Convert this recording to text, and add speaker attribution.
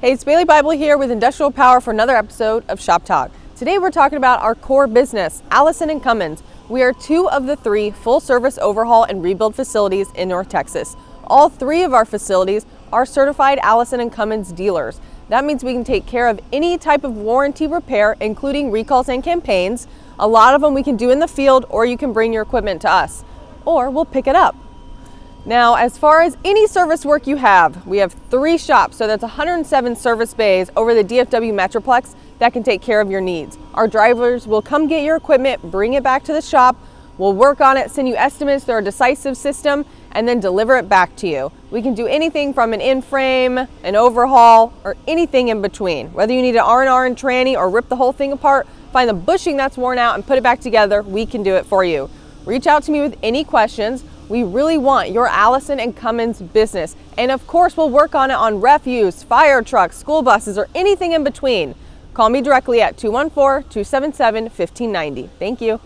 Speaker 1: Hey, it's Bailey Bible here with Industrial Power for another episode of Shop Talk. Today we're talking about our core business, Allison and Cummins. We are two of the three full-service overhaul and rebuild facilities in North Texas. All three of our facilities are certified Allison and Cummins dealers. That means we can take care of any type of warranty repair, including recalls and campaigns. A lot of them we can do in the field, or you can bring your equipment to us, or we'll pick it up. Now, as far as any service work you have, we have 3 shops, so that's 107 service bays over the DFW Metroplex that can take care of your needs. Our drivers will come get your equipment, bring it back to the shop, we'll work on it, send you estimates through our decisive system, and then deliver it back to you. We can do anything from an in-frame, an overhaul, or anything in between. Whether you need an R&R and tranny or rip the whole thing apart, find the bushing that's worn out and put it back together, we can do it for you. Reach out to me with any questions. We really want your Allison and Cummins business. And of course, we'll work on it on refuse, fire trucks, school buses, or anything in between. Call me directly at 214-277-1590. Thank you.